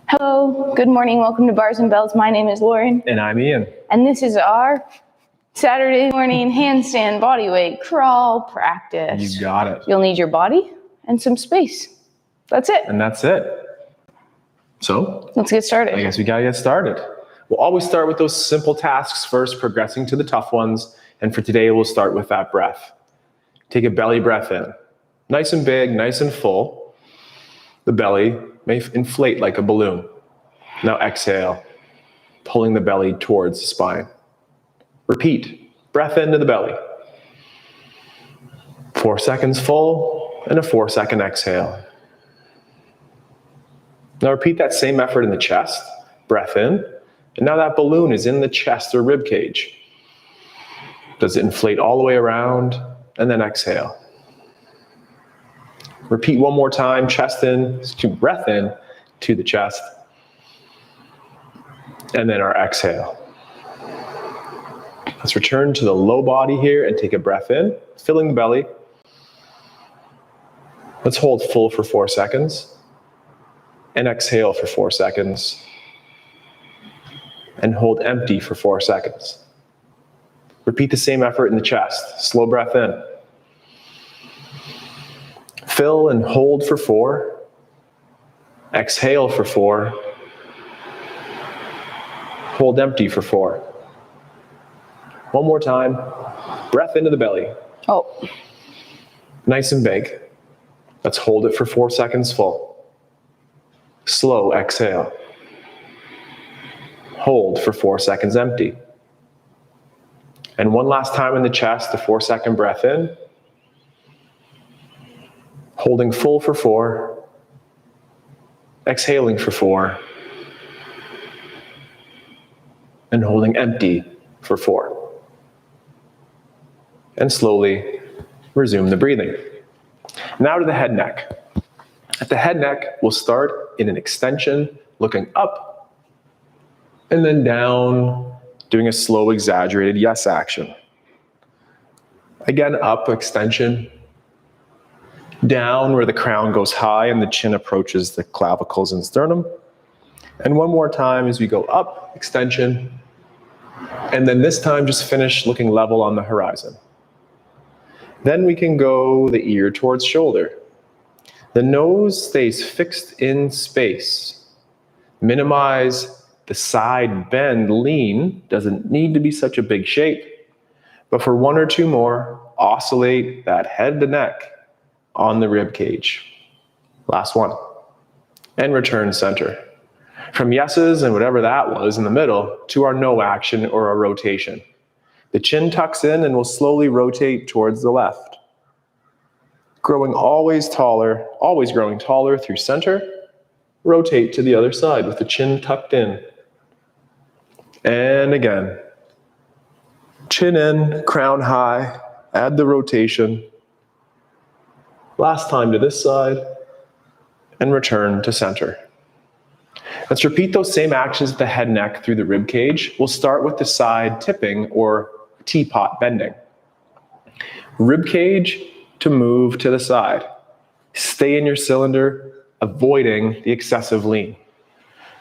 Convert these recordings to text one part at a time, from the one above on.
Hello, good morning, welcome to Bars and Bells. My name is Lauren. And I'm Ian. And this is our Saturday morning handstand bodyweight crawl practice. You got it. You'll need your body and some space. That's it. And that's it. So let's get started. I guess we gotta get started. We'll always start with those simple tasks first, progressing to the tough ones. And for today, we'll start with that breath. Take a belly breath in. Nice and big, nice and full. The belly may inflate like a balloon. Now exhale, pulling the belly towards the spine. Repeat, breath into the belly. 4 seconds full and a 4-second exhale. Now repeat that same effort in the chest. Breath in, and now that balloon is in the chest or rib cage. Does it inflate all the way around? And then exhale. Repeat one more time, chest in, breath in to the chest. And then our exhale. Let's return to the low body here and take a breath in, filling the belly. Let's hold full for 4 seconds. And exhale for 4 seconds. And hold empty for 4 seconds. Repeat the same effort in the chest. Slow breath in. Fill and hold for 4. Exhale for 4. Hold empty for 4. One more time. Breath into the belly. Oh. Nice and big. Let's hold it for 4 seconds full. Slow exhale. Hold for 4 seconds empty. And one last time in the chest, the 4-second breath in. Holding full for 4. Exhaling for 4. And holding empty for 4. And slowly resume the breathing. Now to the head neck. At the head neck, we'll start in an extension, looking up, and then down, doing a slow, exaggerated yes action. Again, up, extension. Down where the crown goes high and the chin approaches the clavicles and sternum. And one more time as we go up, extension. And then this time just finish looking level on the horizon. Then we can go the ear towards shoulder. The nose stays fixed in space. Minimize the side bend, lean. Doesn't need to be such a big shape. But for 1 or 2 more, oscillate that head to neck on the rib cage. Last one. And return center. From yeses and whatever that was in the middle to our no action or a rotation. The chin tucks in and will slowly rotate towards the left. Growing always growing taller through center. Rotate to the other side with the chin tucked in. And again. Chin in, crown high, add the rotation. Last time to this side, and return to center. Let's repeat those same actions at the head neck through the rib cage. We'll start with the side tipping or teapot bending. Rib cage to move to the side. Stay in your cylinder, avoiding the excessive lean.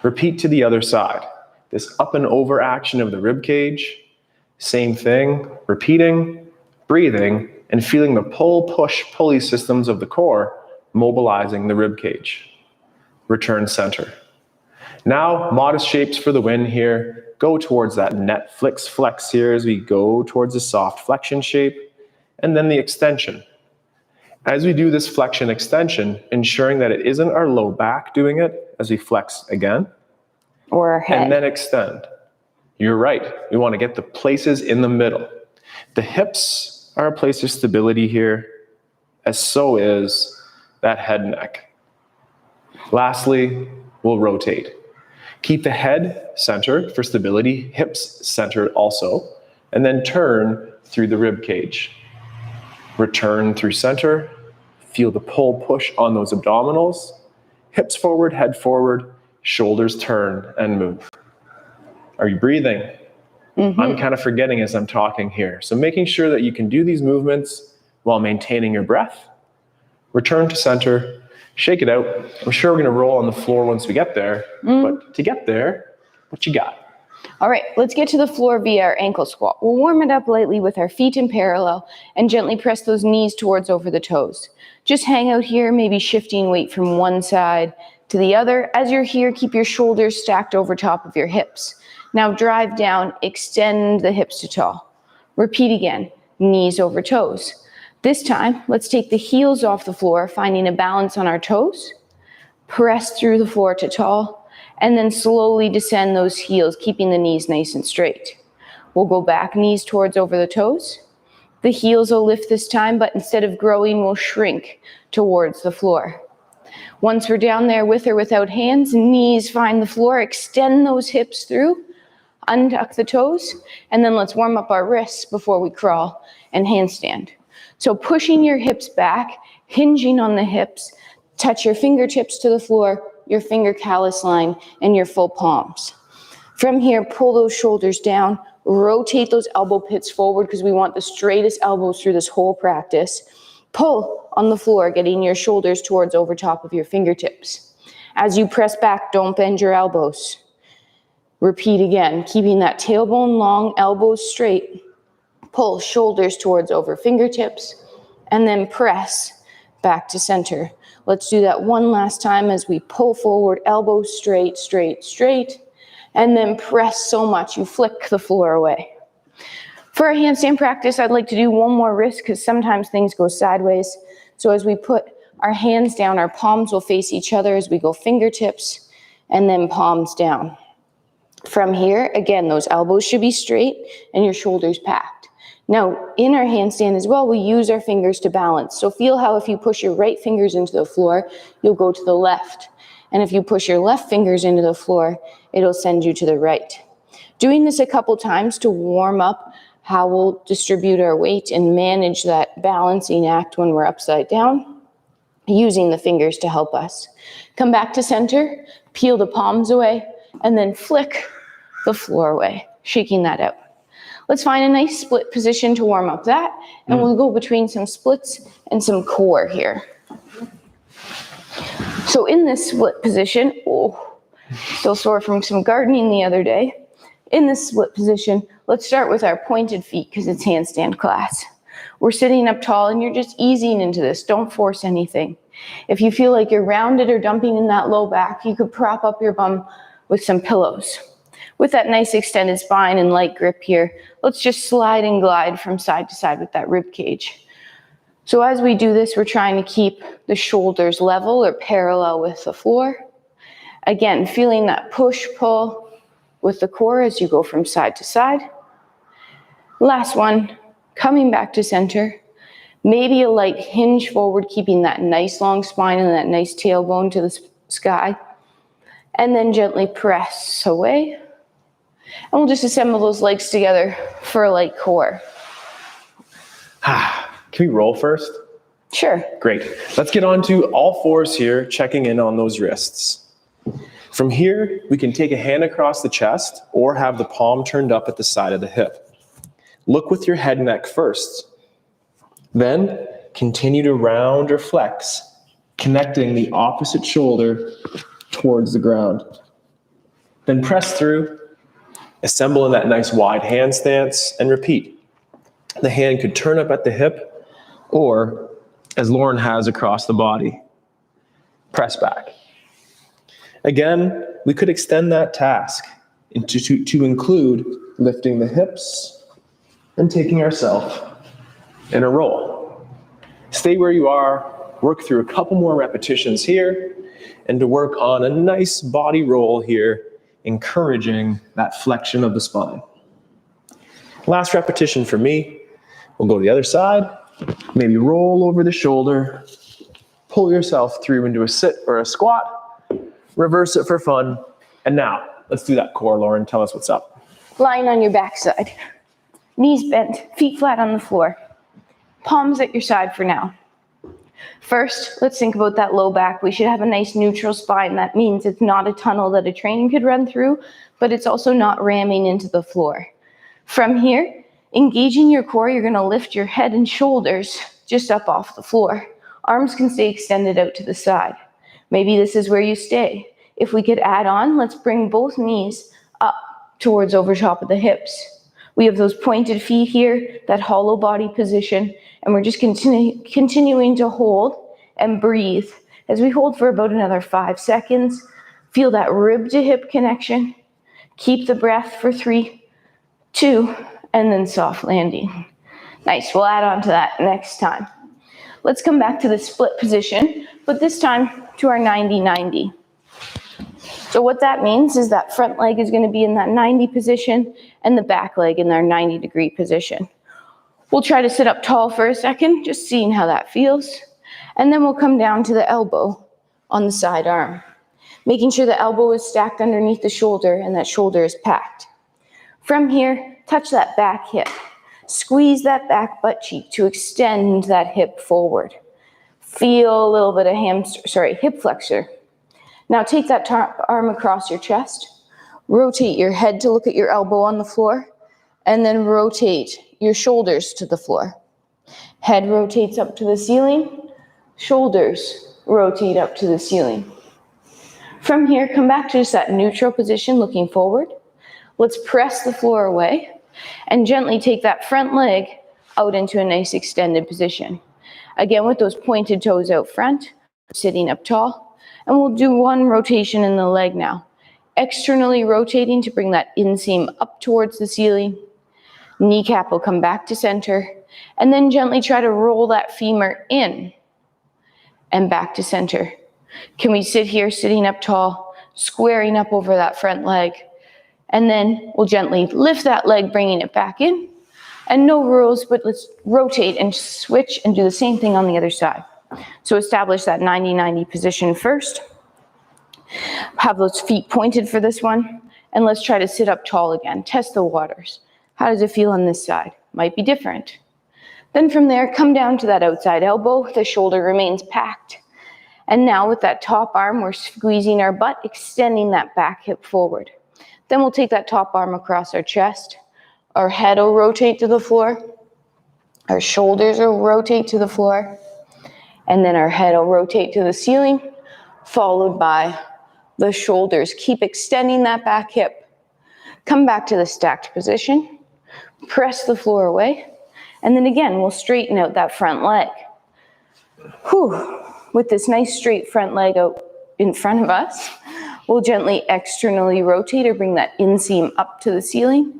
Repeat to the other side. This up and over action of the rib cage. Same thing, repeating, breathing, and feeling the pull-push-pulley systems of the core mobilizing the rib cage. Return center. Now, modest shapes for the win here. Go towards that Netflix flex here as we go towards a soft flexion shape, and then the extension. As we do this flexion extension, ensuring that it isn't our low back doing it as we flex again. Or our head. And then extend. You're right. We want to get the places in the middle. The hips are a place of stability here, as so is that head neck. Lastly, we'll rotate. Keep the head centered for stability, hips centered also, and then turn through the rib cage. Return through center, feel the pull push on those abdominals, hips forward, head forward, shoulders turn and move. Are you breathing? Mm-hmm. I'm kind of forgetting as I'm talking here. So making sure that you can do these movements while maintaining your breath. Return to center, Shake it out. I'm sure we're going to roll on the floor once we get there. But to get there, what you got? All right, let's get to the floor via our ankle squat. We'll warm it up lightly with our feet in parallel and gently press those knees towards over the toes. Just hang out here, maybe shifting weight from one side to the other. As you're here, keep your shoulders stacked over top of your hips. Now drive down, extend the hips to tall. Repeat again, knees over toes. This time, let's take the heels off the floor, finding a balance on our toes. Press through the floor to tall, and then slowly descend those heels, keeping the knees nice and straight. We'll go back, knees towards over the toes. The heels will lift this time, but instead of growing, we'll shrink towards the floor. Once we're down there with or without hands, knees find the floor, extend those hips through, untuck the toes, and then let's warm up our wrists before we crawl and handstand. So pushing your hips back, hinging on the hips, touch your fingertips to the floor, your finger callus line, and your full palms. From here, pull those shoulders down, rotate those elbow pits forward because we want the straightest elbows through this whole practice. Pull on the floor, getting your shoulders towards over top of your fingertips. As you press back, don't bend your elbows. Repeat again, keeping that tailbone long, elbows straight. Pull shoulders towards over fingertips, and then press back to center. Let's do that one last time as we pull forward, elbows straight, straight, straight, and then press so much you flick the floor away. For our handstand practice, I'd like to do one more wrist because sometimes things go sideways. So as we put our hands down, our palms will face each other as we go fingertips and then palms down. From here, again, those elbows should be straight and your shoulders packed. Now, in our handstand as well, we use our fingers to balance. So feel how if you push your right fingers into the floor, you'll go to the left. And if you push your left fingers into the floor, it'll send you to the right. Doing this a couple times to warm up how we'll distribute our weight and manage that balancing act when we're upside down, using the fingers to help us. Come back to center, peel the palms away, and then flick the floor away, shaking that out. Let's find a nice split position to warm up that, and we'll go between some splits and some core here. So in this split position, still sore from some gardening the other day. In this split position, let's start with our pointed feet because it's handstand class. We're sitting up tall and you're just easing into this. Don't force anything. If you feel like you're rounded or dumping in that low back, you could prop up your bum with some pillows. With that nice extended spine and light grip here, let's just slide and glide from side to side with that rib cage. So as we do this, we're trying to keep the shoulders level or parallel with the floor. Again, feeling that push-pull with the core as you go from side to side. Last one, coming back to center. Maybe a light hinge forward, keeping that nice long spine and that nice tailbone to the sky. And then gently press away. And we'll just assemble those legs together for a light core. Can we roll first? Sure. Great. Let's get on to all fours here, checking in on those wrists. From here, we can take a hand across the chest or have the palm turned up at the side of the hip. Look with your head and neck first. Then continue to round or flex, connecting the opposite shoulder towards the ground. Then press through, assemble in that nice wide hand stance, and repeat. The hand could turn up at the hip or, as Lauren has across the body, press back. Again, we could extend that task to include lifting the hips and taking ourselves in a roll. Stay where you are, work through a couple more repetitions here, and to work on a nice body roll here, encouraging that flexion of the spine. Last repetition for me, we'll go to the other side, maybe roll over the shoulder, pull yourself through into a sit or a squat, reverse it for fun, and now, let's do that core, Lauren. Tell us what's up. Lying on your backside. Knees bent, feet flat on the floor. Palms at your side for now. First, let's think about that low back. We should have a nice neutral spine. That means it's not a tunnel that a train could run through, but it's also not ramming into the floor. From here, engaging your core, you're gonna lift your head and shoulders just up off the floor. Arms can stay extended out to the side. Maybe this is where you stay. If we could add on, let's bring both knees up towards over top of the hips. We have those pointed feet here, that hollow body position, and we're just continuing to hold and breathe. As we hold for about another 5 seconds, feel that rib to hip connection. Keep the breath for 3, 2, and then soft landing. Nice, we'll add on to that next time. Let's come back to the split position, but this time to our 90-90. So what that means is that front leg is going to be in that 90 position and the back leg in their 90-degree position. We'll try to sit up tall for a second, just seeing how that feels. And then we'll come down to the elbow on the side arm, making sure the elbow is stacked underneath the shoulder and that shoulder is packed. From here, touch that back hip. Squeeze that back butt cheek to extend that hip forward. Feel a little bit of hip flexor. Now take that top arm across your chest. Rotate your head to look at your elbow on the floor, and then rotate your shoulders to the floor. Head rotates up to the ceiling. Shoulders rotate up to the ceiling. From here, come back to just that neutral position, looking forward. Let's press the floor away and gently take that front leg out into a nice extended position. Again, with those pointed toes out front, sitting up tall, and we'll do one rotation in the leg now. Externally rotating to bring that inseam up towards the ceiling. Kneecap will come back to center, and then gently try to roll that femur in and back to center. Can we sit here sitting up tall, squaring up over that front leg, and then we'll gently lift that leg, bringing it back in. And no rules, but let's rotate and switch and do the same thing on the other side. So establish that 90-90 position first. Have those feet pointed for this one. And let's try to sit up tall again. Test the waters. How does it feel on this side? Might be different. Then from there, come down to that outside elbow. The shoulder remains packed. And now with that top arm, we're squeezing our butt, extending that back hip forward. Then we'll take that top arm across our chest. Our head will rotate to the floor. Our shoulders will rotate to the floor. And then our head will rotate to the ceiling, followed by the shoulders. Keep extending that back hip. Come back to the stacked position. Press the floor away. And then again, we'll straighten out that front leg. Whew. With this nice straight front leg out in front of us, we'll gently externally rotate or bring that inseam up to the ceiling.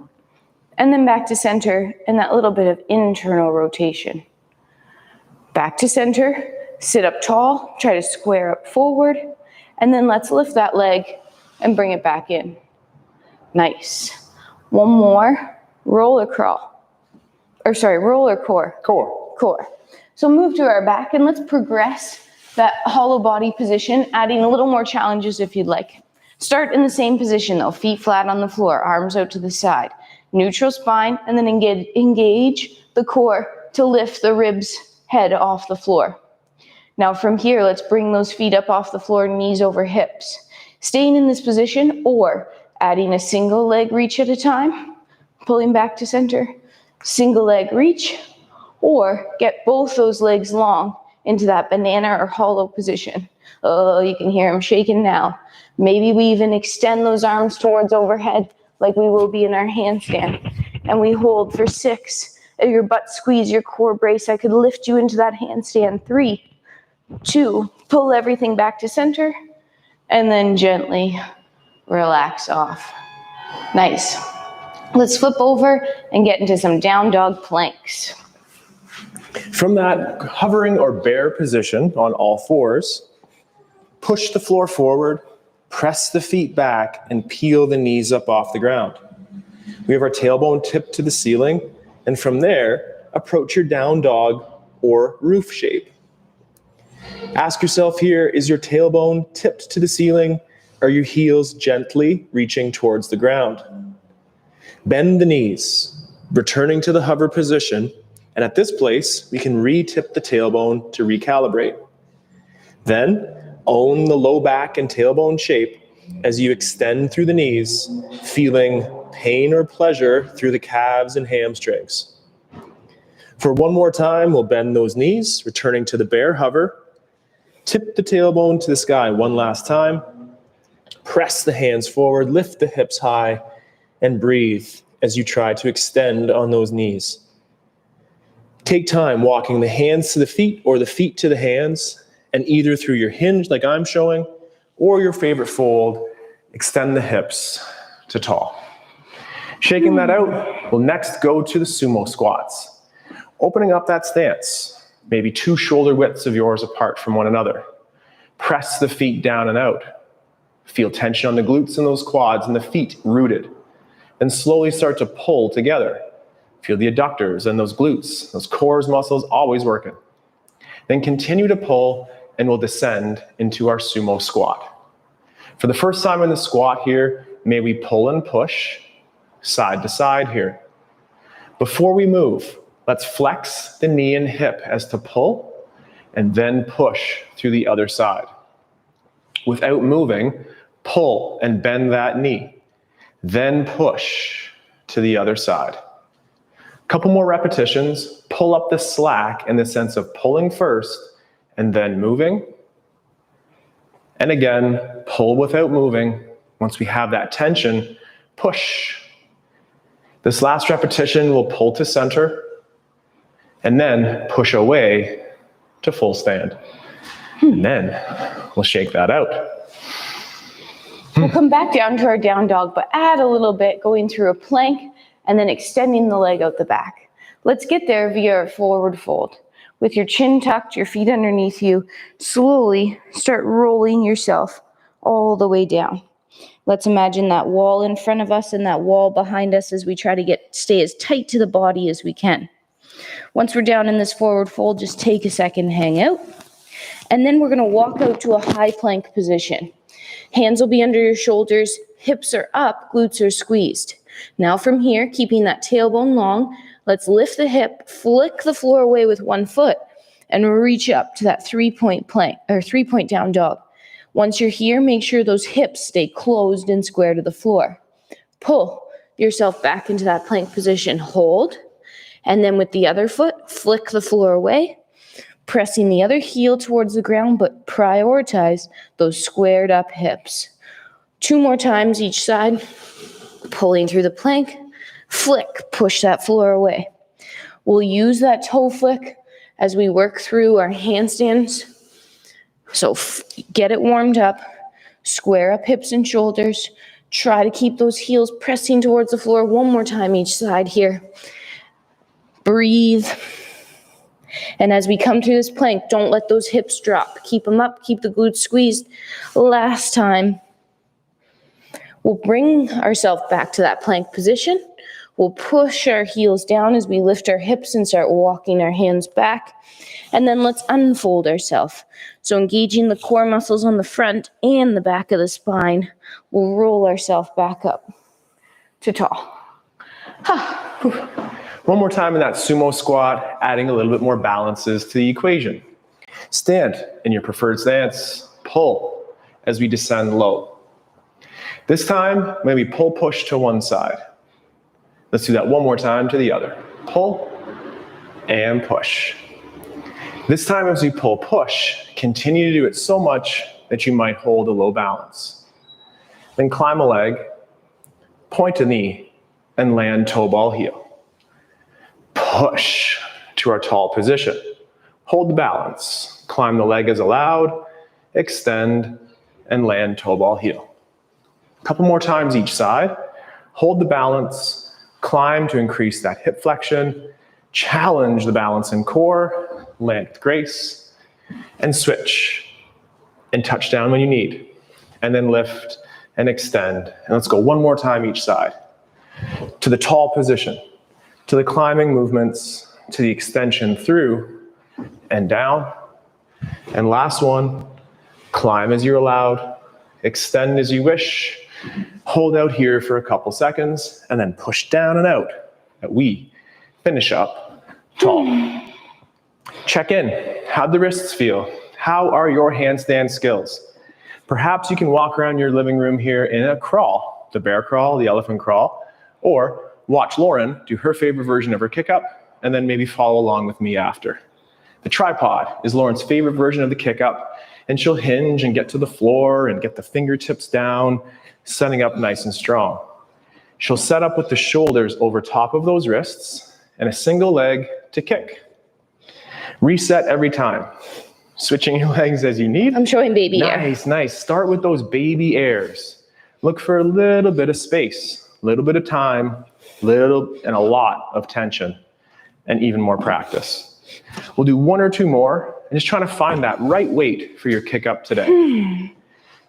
And then back to center and that little bit of internal rotation. Back to center, sit up tall, try to square up forward, and then let's lift that leg and bring it back in. Nice. One more, roller core. Core. So move to our back and let's progress that hollow body position, adding a little more challenges if you'd like. Start in the same position though, feet flat on the floor, arms out to the side. Neutral spine, and then engage the core to lift the ribs head off the floor. Now from here, let's bring those feet up off the floor, knees over hips. Staying in this position or adding a single leg reach at a time, pulling back to center, single leg reach, or get both those legs long into that banana or hollow position. Oh, you can hear them shaking now. Maybe we even extend those arms towards overhead like we will be in our handstand. And we hold for 6. Your butt squeeze, your core brace. I could lift you into that handstand. 3, 2, pull everything back to center, and then gently relax off. Nice. Let's flip over and get into some down dog planks. From that hovering or bear position on all fours, push the floor forward, press the feet back, and peel the knees up off the ground. We have our tailbone tipped to the ceiling, and from there, approach your down dog or roof shape. Ask yourself here, is your tailbone tipped to the ceiling? Are your heels gently reaching towards the ground? Bend the knees, returning to the hover position, and at this place, we can re-tip the tailbone to recalibrate. Then, own the low back and tailbone shape as you extend through the knees, feeling pain or pleasure through the calves and hamstrings. For one more time, we'll bend those knees, returning to the bear hover. Tip the tailbone to the sky one last time. Press the hands forward, lift the hips high, and breathe as you try to extend on those knees. Take time walking the hands to the feet or the feet to the hands, and either through your hinge like I'm showing, or your favorite fold, extend the hips to tall. Shaking that out, we'll next go to the sumo squats. Opening up that stance, maybe 2 shoulder widths of yours apart from one another. Press the feet down and out. Feel tension on the glutes and those quads and the feet rooted. Then slowly start to pull together. Feel the adductors and those glutes, those core muscles always working. Then continue to pull and we'll descend into our sumo squat. For the first time in the squat here, may we pull and push side to side here. Before we move, let's flex the knee and hip as to pull and then push through the other side. Without moving, pull and bend that knee, then push to the other side. A couple more repetitions. Pull up the slack in the sense of pulling first and then moving. And again, pull without moving. Once we have that tension, push. This last repetition will pull to center and then push away to full stand. And then we'll shake that out. We'll come back down to our down dog, but add a little bit, going through a plank and then extending the leg out the back. Let's get there via our forward fold. With your chin tucked, your feet underneath you, slowly start rolling yourself all the way down. Let's imagine that wall in front of us and that wall behind us as we try to stay as tight to the body as we can. Once we're down in this forward fold, just take a second, hang out. And then we're going to walk out to a high plank position. Hands will be under your shoulders, hips are up, glutes are squeezed. Now from here, keeping that tailbone long, let's lift the hip, flick the floor away with one foot, and reach up to that 3-point plank or 3-point down dog. Once you're here, make sure those hips stay closed and square to the floor. Pull yourself back into that plank position, hold, and then with the other foot, flick the floor away, pressing the other heel towards the ground, but prioritize those squared up hips. 2 more times each side, pulling through the plank, flick, push that floor away. We'll use that toe flick as we work through our handstands. So get it warmed up, square up hips and shoulders, try to keep those heels pressing towards the floor. 1 more time each side here. Breathe. And as we come through this plank, don't let those hips drop. Keep them up, keep the glutes squeezed. Last time. We'll bring ourselves back to that plank position. We'll push our heels down as we lift our hips and start walking our hands back. And then let's unfold ourselves. So engaging the core muscles on the front and the back of the spine, we'll roll ourselves back up to tall. One more time in that sumo squat, adding a little bit more balances to the equation. Stand in your preferred stance, pull as we descend low. This time, maybe pull, push to one side. Let's do that one more time to the other. Pull and push. This time as we pull, push, continue to do it so much that you might hold a low balance. Then climb a leg, point a knee, and land toe ball heel. Push to our tall position. Hold the balance. Climb the leg as allowed, extend, and land toe ball heel. A couple more times each side. Hold the balance, climb to increase that hip flexion, challenge the balance in core, land with grace, and switch. And touch down when you need. And then lift and extend. And let's go 1 more time each side. To the tall position, to the climbing movements, to the extension through and down. And last one, climb as you're allowed, extend as you wish, hold out here for a couple seconds, and then push down and out. And we finish up tall. Check in. How'd the wrists feel? How are your handstand skills? Perhaps you can walk around your living room here in a crawl, the bear crawl, the elephant crawl, or watch Lauren do her favorite version of her kick up and then maybe follow along with me after. The tripod is Lauren's favorite version of the kick up, and she'll hinge and get to the floor and get the fingertips down, setting up nice and strong. She'll set up with the shoulders over top of those wrists and a single leg to kick. Reset every time. Switching your legs as you need. I'm showing baby air. Nice. Start with those baby airs. Look for a little bit of space, a little bit of time, and a lot of tension, and even more practice. We'll do 1 or 2 more, and just trying to find that right weight for your kick up today.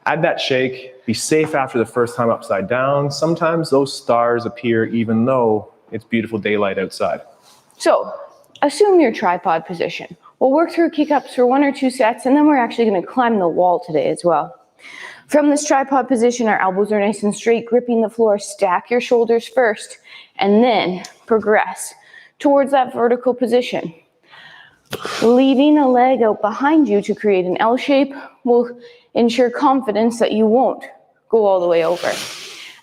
Add that shake. Be safe after the first time upside down. Sometimes those stars appear even though it's beautiful daylight outside. So, assume your tripod position. We'll work through kick-ups for 1 or 2 sets, and then we're actually going to climb the wall today as well. From this tripod position, our elbows are nice and straight, gripping the floor. Stack your shoulders first, and then progress towards that vertical position. Leaving a leg out behind you to create an L shape will ensure confidence that you won't go all the way over.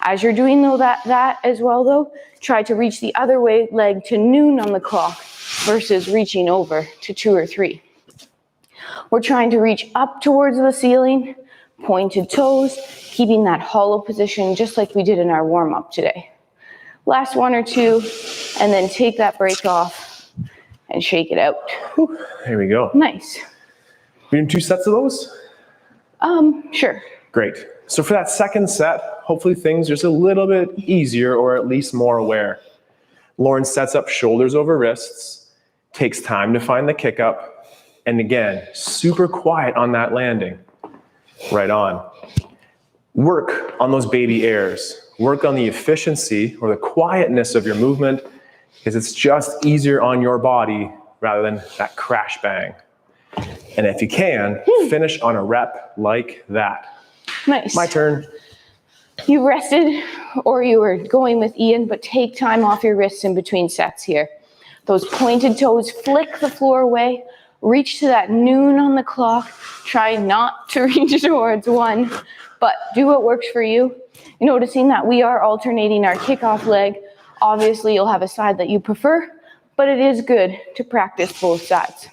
As you're doing that as well though, try to reach the other leg to noon on the clock versus reaching over to 2 or 3. We're trying to reach up towards the ceiling, pointed toes, keeping that hollow position just like we did in our warm-up today. Last 1 or 2, and then take that break off and shake it out. Whew. There we go. Nice. We doing 2 sets of those? Sure. Great. So for that second set, hopefully things are just a little bit easier or at least more aware. Lauren sets up shoulders over wrists, takes time to find the kick up, and again, super quiet on that landing. Right on. Work on those baby airs. Work on the efficiency or the quietness of your movement, because it's just easier on your body rather than that crash bang. And if you can, finish on a rep like that. Nice. My turn. You rested or you were going with Ian, but take time off your wrists in between sets here. Those pointed toes, flick the floor away, reach to that noon on the clock. Try not to reach towards 1, but do what works for you. You're noticing that we are alternating our kickoff leg. Obviously, you'll have a side that you prefer, but it is good to practice both sides.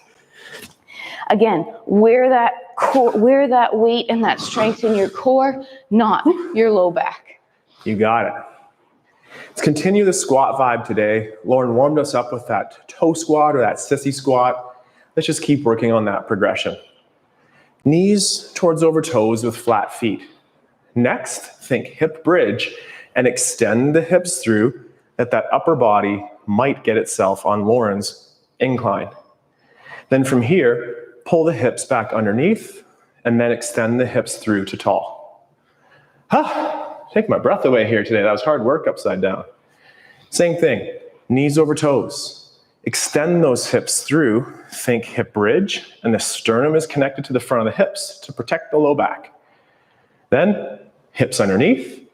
Again, wear that weight and that strength in your core, not your low back. You got it. Let's continue the squat vibe today. Lauren warmed us up with that toe squat or that sissy squat. Let's just keep working on that progression. Knees towards over toes with flat feet. Next, think hip bridge and extend the hips through that upper body might get itself on Lauren's incline. Then from here, pull the hips back underneath and then extend the hips through to tall. Take my breath away here today. That was hard work upside down. Same thing, knees over toes. Extend those hips through, think hip bridge, and the sternum is connected to the front of the hips to protect the low back. Then hips underneath,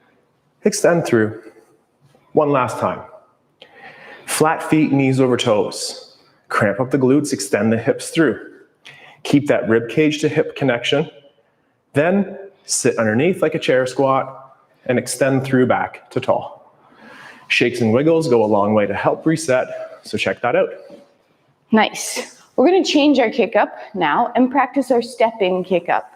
extend through. 1 last time. Flat feet, knees over toes. Cramp up the glutes, extend the hips through. Keep that rib cage to hip connection. Then sit underneath like a chair squat and extend through back to tall. Shakes and wiggles go a long way to help reset, so check that out. Nice. We're going to change our kick up now and practice our step-in kick up.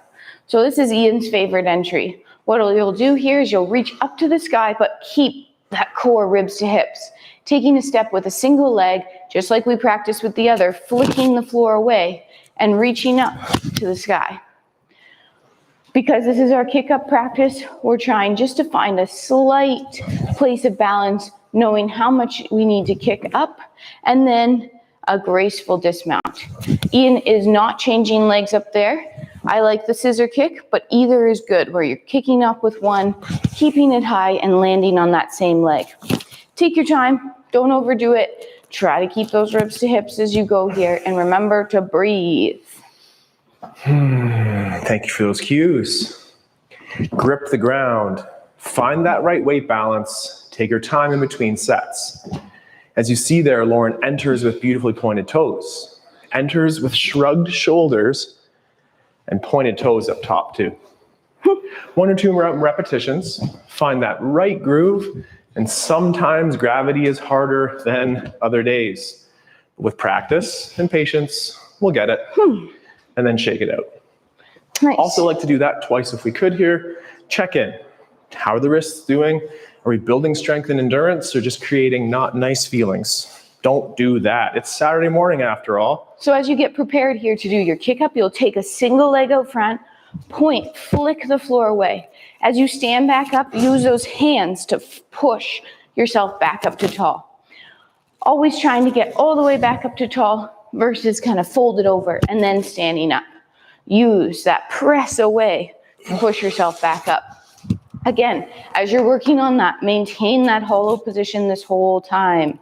So this is Ian's favorite entry. What you'll do here is you'll reach up to the sky, but keep that core ribs to hips. Taking a step with a single leg, just like we practiced with the other, flicking the floor away and reaching up to the sky. Because this is our kick up practice, we're trying just to find a slight place of balance, knowing how much we need to kick up, and then a graceful dismount. Ian is not changing legs up there. I like the scissor kick, but either is good, where you're kicking up with one, keeping it high, and landing on that same leg. Take your time, don't overdo it. Try to keep those ribs to hips as you go here, and remember to breathe. Thank you for those cues. Grip the ground. Find that right weight balance. Take your time in between sets. As you see there, Lauren enters with beautifully pointed toes. Enters with shrugged shoulders and pointed toes up top too. 1 or 2 repetitions. Find that right groove, and sometimes gravity is harder than other days. With practice and patience, we'll get it. And then shake it out. Nice. Also like to do that twice if we could here. Check in. How are the wrists doing? Are we building strength and endurance or just creating not nice feelings? Don't do that. It's Saturday morning after all. So as you get prepared here to do your kick up, you'll take a single leg out front, point, flick the floor away. As you stand back up, use those hands to push yourself back up to tall. Always trying to get all the way back up to tall versus kind of folded over and then standing up. Use that press away to push yourself back up. Again, as you're working on that, maintain that hollow position this whole time.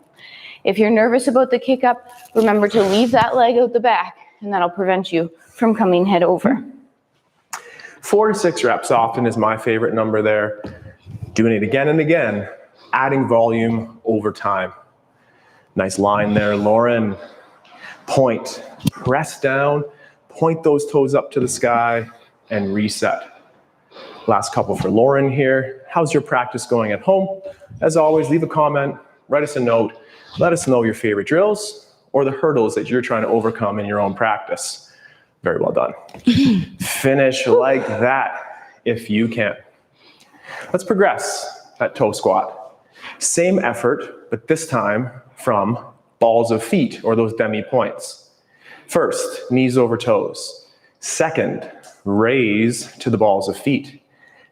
If you're nervous about the kick up, remember to leave that leg out the back, and that'll prevent you from coming head over. 4 to 6 reps often is my favorite number there. Doing it again and again, adding volume over time. Nice line there, Lauren. Point, press down, point those toes up to the sky, and reset. Last couple for Lauren here. How's your practice going at home? As always, leave a comment, write us a note. Let us know your favorite drills or the hurdles that you're trying to overcome in your own practice. Very well done. Finish like that if you can. Let's progress that toe squat. Same effort, but this time from balls of feet or those demi points. First, knees over toes. Second, raise to the balls of feet.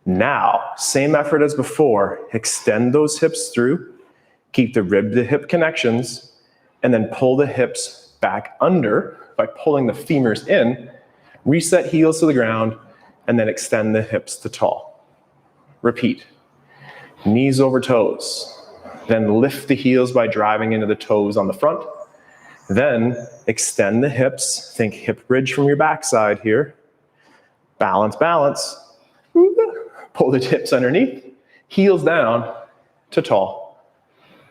Now, same effort as before. Extend those hips through. Keep the rib to hip connections, and then pull the hips back under by pulling the femurs in, reset heels to the ground, and then extend the hips to tall. Repeat. Knees over toes. Then lift the heels by driving into the toes on the front. Then extend the hips. Think hip bridge from your backside here. Balance, balance. Pull the hips underneath. Heels down to tall.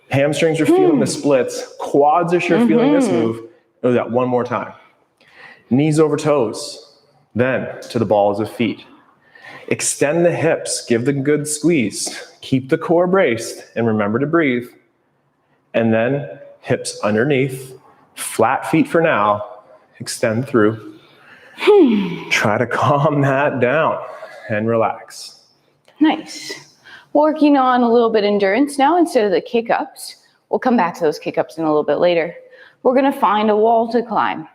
Hamstrings are feeling the splits. Quads are sure feeling this move. Do that one more time. Knees over toes. Then to the balls of feet. Extend the hips. Give the good squeeze. Keep the core braced. And remember to breathe. And then hips underneath. Flat feet for now. Extend through. Try to calm that down and relax. Nice. Working on a little bit endurance now instead of the kick-ups. We'll come back to those kick-ups in a little bit later. We're going to find a wall to climb.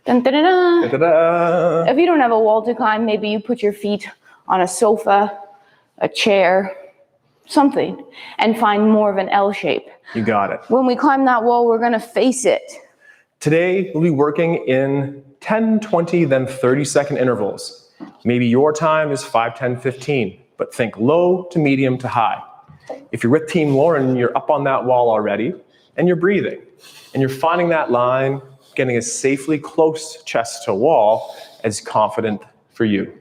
Dun, dun, dun, dun. Da, da, da. If you don't have a wall to climb, maybe you put your feet on a sofa, a chair, something, and find more of an L shape. You got it. When we climb that wall, we're going to face it. Today, we'll be working in 10, 20, then 30-second intervals. Maybe your time is 5, 10, 15, but think low to medium to high. If you're with Team Lauren, you're up on that wall already, and you're breathing. And you're finding that line, getting as safely close chest to wall as confident for you.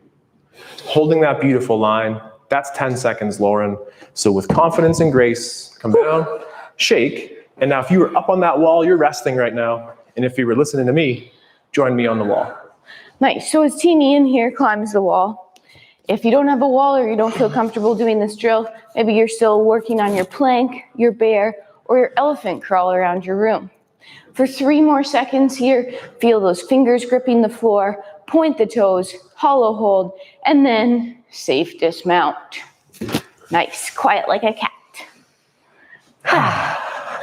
Holding that beautiful line, that's 10 seconds, Lauren. So with confidence and grace, come down, shake. And now if you were up on that wall, you're resting right now. And if you were listening to me, join me on the wall. Nice. So as Team Ian here climbs the wall, if you don't have a wall or you don't feel comfortable doing this drill, maybe you're still working on your plank, your bear, or your elephant crawl around your room. For 3 more seconds here, feel those fingers gripping the floor, point the toes, hollow hold, and then safe dismount. Nice. Quiet like a cat.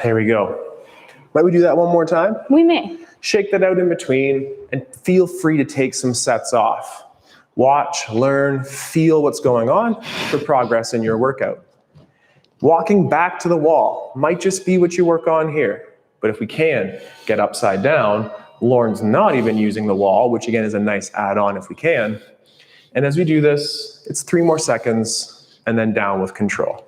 There we go. Might we do that one more time? We may. Shake that out in between and feel free to take some sets off. Watch, learn, feel what's going on for progress in your workout. Walking back to the wall might just be what you work on here. But if we can get upside down, Lauren's not even using the wall, which again is a nice add-on if we can. And as we do this, it's 3 more seconds and then down with control.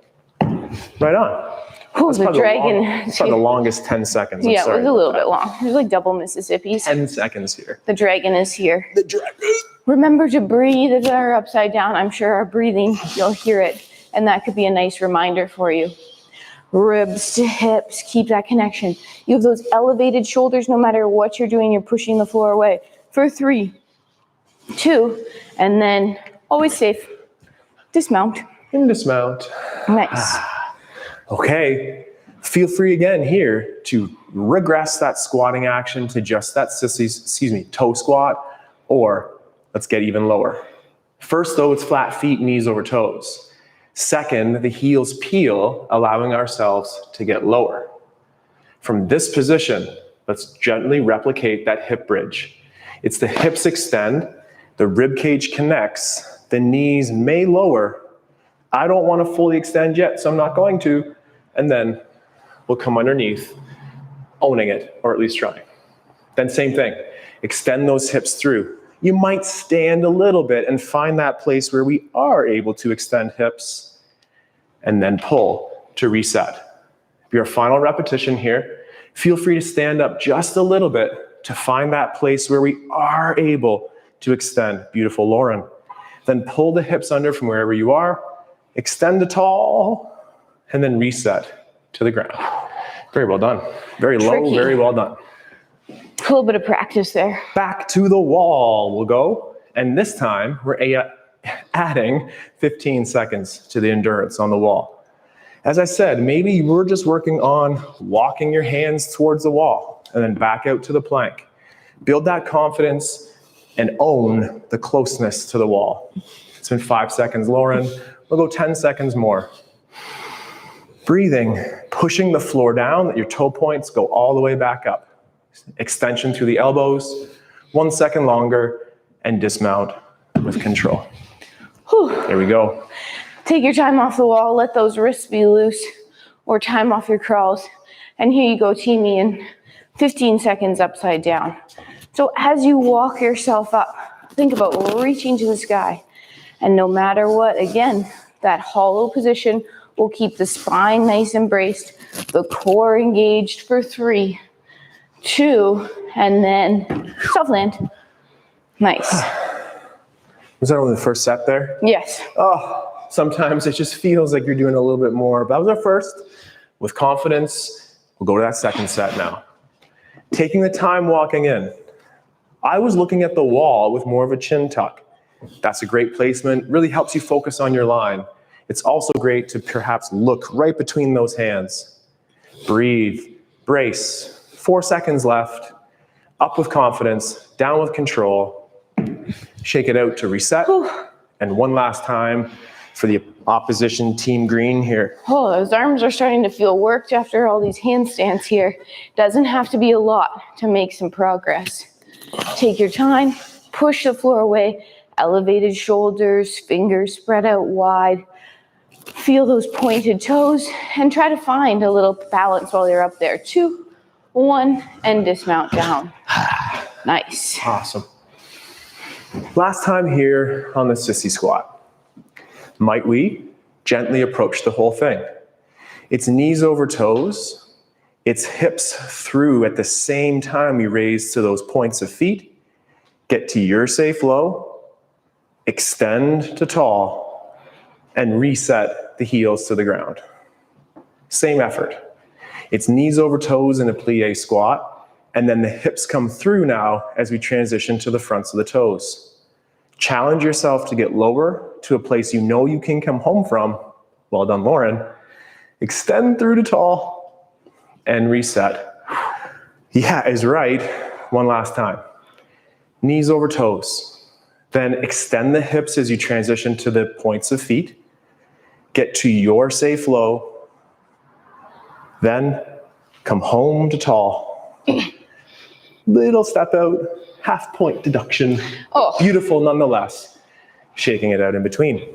Right on. Oh, the dragon. That's probably the longest 10 seconds. Yeah, it was a little bit long. It was like double Mississippi's. 10 seconds here. The dragon is here. The dragon. Remember to breathe if they're upside down. I'm sure our breathing, you'll hear it. And that could be a nice reminder for you. Ribs to hips, keep that connection. You have those elevated shoulders no matter what you're doing, you're pushing the floor away. For 3, 2, and then always safe. Dismount. And dismount. Nice. Okay, Feel free again here to regress that squatting action to just that toe squat, or let's get even lower. First though, it's flat feet, knees over toes. Second, the heels peel, allowing ourselves to get lower. From this position, let's gently replicate that hip bridge. It's the hips extend, the rib cage connects, the knees may lower. I don't want to fully extend yet, so I'm not going to. And then we'll come underneath, owning it, or at least trying. Then same thing, extend those hips through. You might stand a little bit and find that place where we are able to extend hips, and then pull to reset. For your final repetition here, feel free to stand up just a little bit to find that place where we are able to extend. Beautiful, Lauren. Then pull the hips under from wherever you are, extend the tall, and then reset to the ground. Very well done. Very low, Tricky. very well done. A little bit of practice there. Back to the wall we'll go. And this time we're adding 15 seconds to the endurance on the wall. As I said, maybe you were just working on walking your hands towards the wall and then back out to the plank. Build that confidence and own the closeness to the wall. It's been 5 seconds, Lauren. We'll go 10 seconds more. Breathing, pushing the floor down, let your toe points go all the way back up. Extension through the elbows, 1 second longer, and dismount with control. Whew. There we go. Take your time off the wall, let those wrists be loose, or time off your crawls. And here you go, teaming in 15 seconds upside down. So as you walk yourself up, think about reaching to the sky. And no matter what, again, that hollow position will keep the spine nice and braced, the core engaged for 3, 2, and then soft land. Nice. Was that only the first set there? Yes. Oh, sometimes it just feels like you're doing a little bit more. That was our first. With confidence, we'll go to that second set now. Taking the time walking in. I was looking at the wall with more of a chin tuck. That's a great placement, really helps you focus on your line. It's also great to perhaps look right between those hands. Breathe, brace. 4 seconds left. Up with confidence, down with control. Shake it out to reset. And one last time for the opposition team green here. Oh, those arms are starting to feel worked after all these handstands here. Doesn't have to be a lot to make some progress. Take your time, push the floor away, elevated shoulders, fingers spread out wide. Feel those pointed toes and try to find a little balance while you're up there. 2, 1, and dismount down. Nice. Awesome. Last time here on the sissy squat. Might we gently approach the whole thing? It's knees over toes. It's hips through at the same time you raise to those points of feet. Get to your safe low. Extend to tall. And reset the heels to the ground. Same effort. It's knees over toes in a plie squat. And then the hips come through now as we transition to the fronts of the toes. Challenge yourself to get lower to a place you know you can come home from. Well done, Lauren. Extend through to tall and reset. Yeah, is right. One last time. Knees over toes. Then extend the hips as you transition to the points of feet. Get to your safe low. Then come home to tall. Little step out, half point deduction. Oh. Beautiful nonetheless. Shaking it out in between.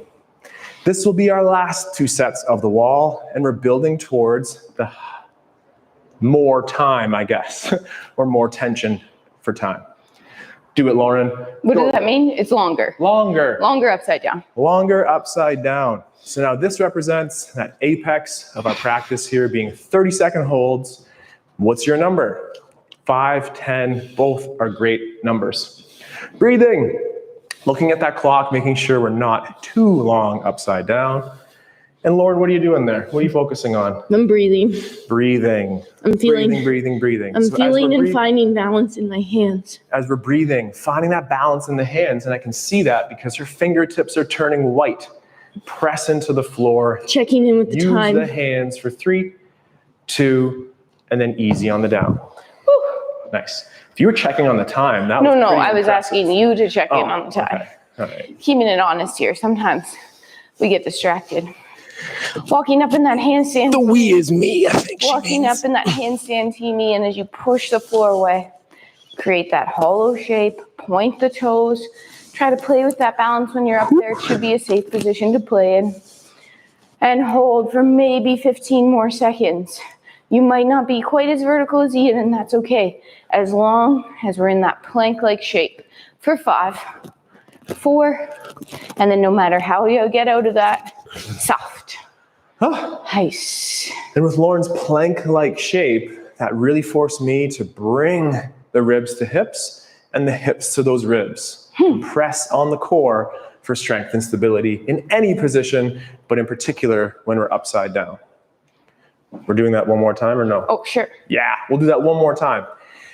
This will be our last 2 sets of the wall, and we're building towards the more time, I guess, or more tension for time. Do it, Lauren. What Go. does that mean? It's longer. Longer. Longer upside down. Longer upside down. So now this represents that apex of our practice here being 30-second holds. What's your number? 5, 10, both are great numbers. Breathing. Looking at that clock, making sure we're not too long upside down. And Lauren, what are you doing there? What are you focusing on? I'm breathing. Breathing. I'm feeling. Breathing. I'm feeling and finding balance in my hands. As we're breathing, finding that balance in the hands, and I can see that because your fingertips are turning white. Press into the floor. Checking in with the time. Use the hands for 3, 2, and then easy on the down. Whew. Nice. If you were checking on the time, that was No, pretty I was impressive. asking you to check in on the time. Okay. All right. Keeping it honest here. Sometimes we get distracted. Walking up in that handstand. The we is me, I think Walking up in that handstand teeny, and as you push the floor away, create that hollow shape, point the toes, try to play with that balance when you're up there. It should be a safe position to play in. And hold for maybe 15 more seconds. You might not be quite as vertical as Ian, and that's okay, as long as we're in that plank-like shape for 5, 4, and then no matter how you get out of that, soft. Nice. And with Lauren's plank-like shape, that really forced me to bring the ribs to hips and the hips to those ribs. Press on the core for strength and stability in any position, but in particular when we're upside down. We're doing that one more time or no? Oh, sure. Yeah, we'll do that one more time.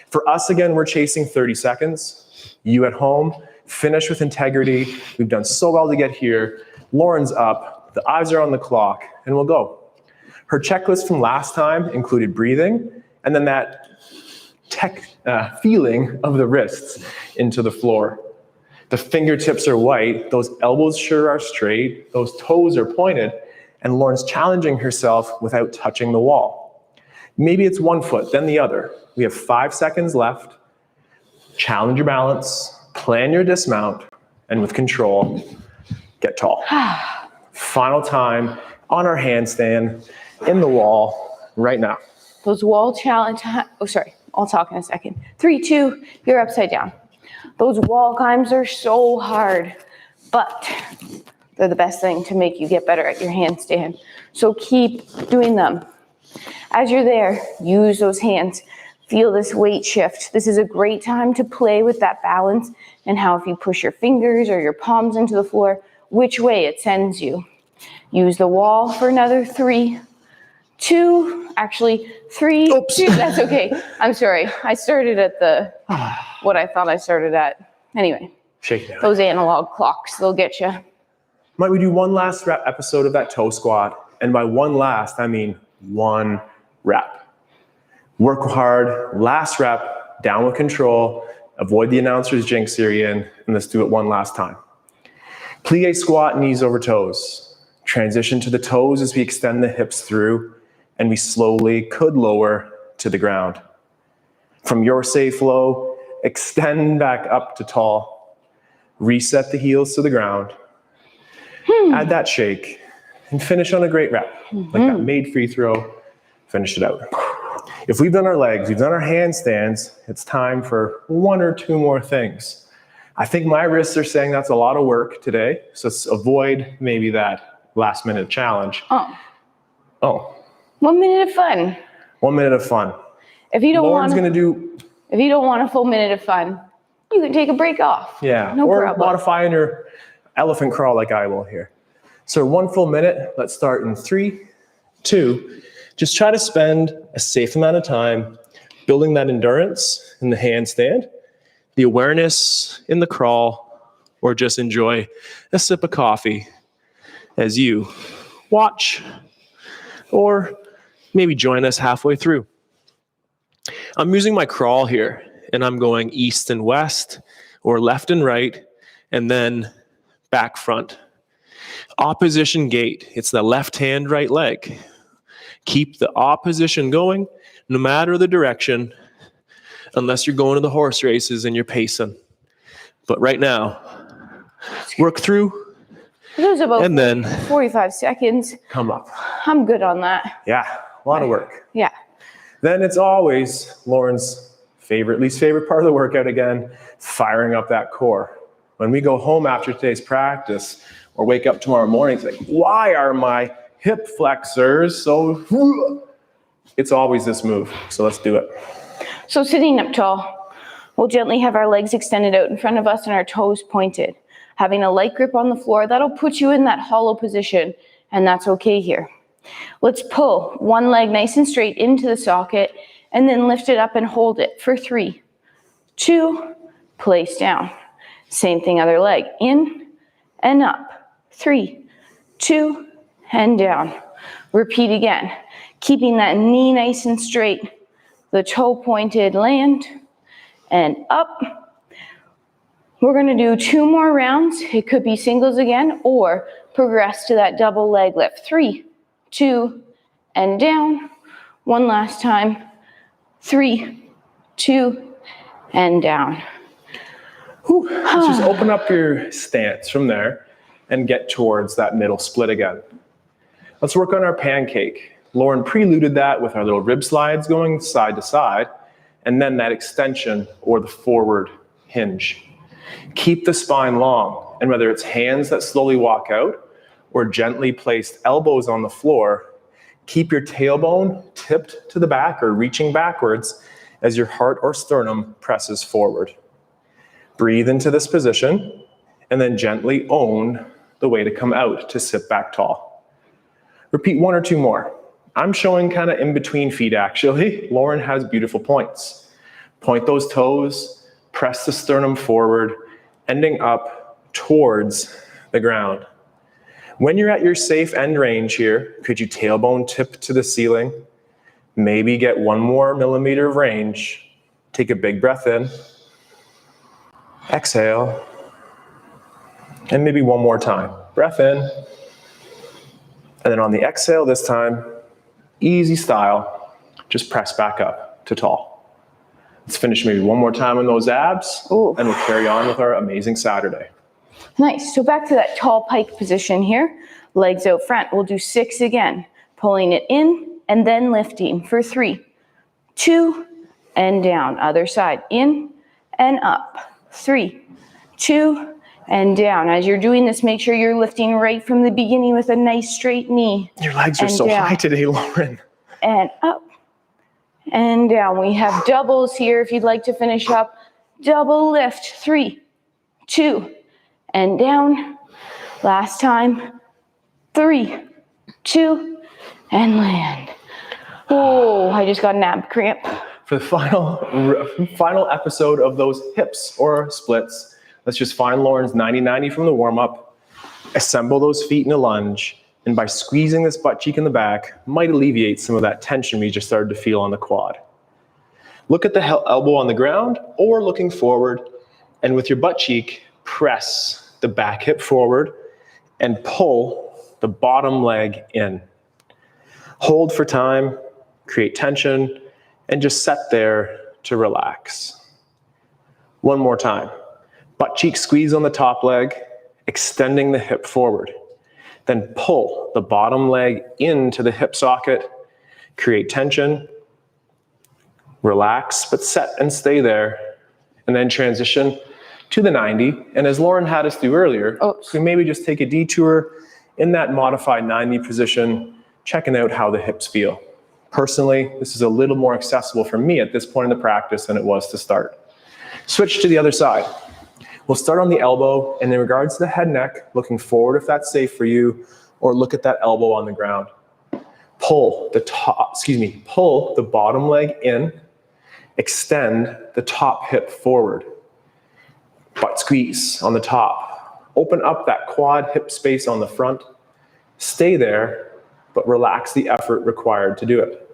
For us, again, we're chasing 30 seconds. You at home, finish with integrity. We've done so well to get here. Lauren's up, the eyes are on the clock, and we'll go. Her checklist from last time included breathing, and then that feeling of the wrists into the floor. The fingertips are white, those elbows sure are straight, those toes are pointed, and Lauren's challenging herself without touching the wall. Maybe it's one foot, then the other. We have 5 seconds left. Challenge your balance, plan your dismount, and with control, get tall. Final time on our handstand in the wall right now. Those wall challenge, I'll talk in a second. 3, 2, you're upside down. Those wall climbs are so hard, but they're the best thing to make you get better at your handstand. So keep doing them. As you're there, use those hands. Feel this weight shift. This is a great time to play with that balance and how if you push your fingers or your palms into the floor, which way it sends you. Use the wall for another 3, 2, actually 3, Oops. 2, that's okay. I'm sorry. I started at what I thought I started at. Anyway, Shake it out. those analog clocks, they'll get you. Might we do one last episode of that toe squat? And by one last, I mean 1 rep. Work hard, last rep, down with control, avoid the announcer's jinx here, Ian, and let's do it one last time. Plie squat, knees over toes. Transition to the toes as we extend the hips through, and we slowly could lower to the ground. From your safe low, extend back up to tall. Reset the heels to the ground. Add that shake and finish on a great rep. Like that made free throw, finish it out. If we've done our legs, we've done our handstands, it's time for 1 or 2 more things. I think my wrists are saying that's a lot of work today, so let's avoid maybe that last minute challenge. Oh. 1 minute of fun. 1 minute of fun. If you don't Lauren's want gonna do. If you don't want a full minute of fun, you can take a break off. Yeah, no or problem. modify in your elephant crawl like I will here. So 1 full minute, let's start in 3, 2. Just try to spend a safe amount of time building that endurance in the handstand, the awareness in the crawl, or just enjoy a sip of coffee as you watch or maybe join us halfway through. I'm using my crawl here, and I'm going east and west, or left and right, and then back front. Opposition gait, it's the left hand, right leg. Keep the opposition going, no matter the direction, unless you're going to the horse races and you're pacing. But right now, work through, Those about and then 45 seconds. come up. I'm good on that. Yeah, a lot of work. Yeah. Then it's always Lauren's least favorite part of the workout again, firing up that core. When we go home after today's practice or wake up tomorrow morning, it's like, why are my hip flexors so... It's always this move, so let's do it. So sitting up tall, we'll gently have our legs extended out in front of us and our toes pointed. Having a light grip on the floor, that'll put you in that hollow position, and that's okay here. Let's pull one leg nice and straight into the socket and then lift it up and hold it for 3, 2, place down. Same thing, other leg, in and up. 3, 2, and down. Repeat again. Keeping that knee nice and straight, the toe pointed, land, and up. We're gonna do 2 more rounds. It could be singles again, or progress to that double leg lift. 3, 2, and down. One last time. 3, 2, and down. Whew. Let's just open up your stance from there and get towards that middle split again. Let's work on our pancake. Lauren preluded that with our little rib slides going side to side, and then that extension or the forward hinge. Keep the spine long, and whether it's hands that slowly walk out or gently placed elbows on the floor, keep your tailbone tipped to the back or reaching backwards as your heart or sternum presses forward. Breathe into this position, and then gently own the way to come out to sit back tall. Repeat 1 or 2 more. I'm showing kind of in between feet actually. Lauren has beautiful points. Point those toes, press the sternum forward, ending up towards the ground. When you're at your safe end range here, could you tailbone tip to the ceiling? Maybe get 1 more millimeter of range. Take a big breath in. Exhale. And maybe 1 more time. Breath in. And then on the exhale this time, easy style, just press back up to tall. Let's finish maybe 1 more time on those abs, and we'll carry on with our amazing Saturday. Nice. So back to that tall pike position here. Legs out front. We'll do 6 again. Pulling it in and then lifting for 3, 2, and down. Other side. In and up. 3, 2, and down. As you're doing this, make sure you're lifting right from the beginning with a nice straight knee. Your legs are so high today, Lauren. And up and down. We have doubles here if you'd like to finish up. Double lift. 3, 2, and down. Last time. 3, 2, and land. Oh, I just got an ab cramp. For the final episode of those hips or splits, let's just find Lauren's 90-90 from the warm-up, assemble those feet in a lunge, and by squeezing this butt cheek in the back, might alleviate some of that tension we just started to feel on the quad. Look at the elbow on the ground or looking forward, and with your butt cheek, press the back hip forward and pull the bottom leg in. Hold for time, create tension, and just set there to relax. 1 more time. Butt cheek squeeze on the top leg, extending the hip forward. Then pull the bottom leg into the hip socket, create tension, relax, but set and stay there, and then transition to the 90. And as Lauren had us do earlier, we maybe just take a detour in that modified 90 position, checking out how the hips feel. Personally, this is a little more accessible for me at this point in the practice than it was to start. Switch to the other side. We'll start on the elbow, and in regards to the head neck, looking forward if that's safe for you, or look at that elbow on the ground. Pull the bottom leg in, extend the top hip forward. Butt squeeze on the top. Open up that quad hip space on the front. Stay there, but relax the effort required to do it.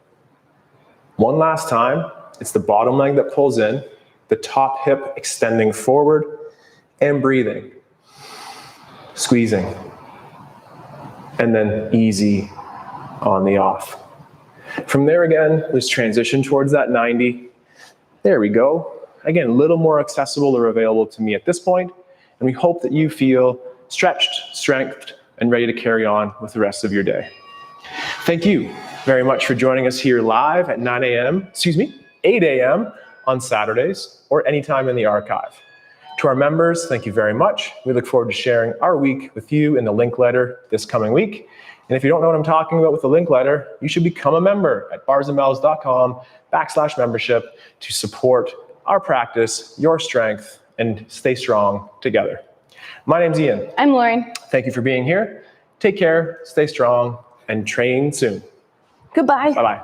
1 last time. It's the bottom leg that pulls in, the top hip extending forward, and breathing. Squeezing. And then easy on the off. From there again, let's transition towards that 90. There we go. Again, a little more accessible or available to me at this point, and we hope that you feel stretched, strengthened, and ready to carry on with the rest of your day. Thank you very much for joining us here live at 8 a.m. on Saturdays or anytime in the archive. To our members, thank you very much. We look forward to sharing our week with you in the link letter this coming week. And if you don't know what I'm talking about with the link letter, you should become a member at barsandbells.com/membership to support our practice, your strength, and stay strong together. My name's Ian. I'm Lauren. Thank you for being here. Take care, stay strong, and train soon. Goodbye. Bye-bye.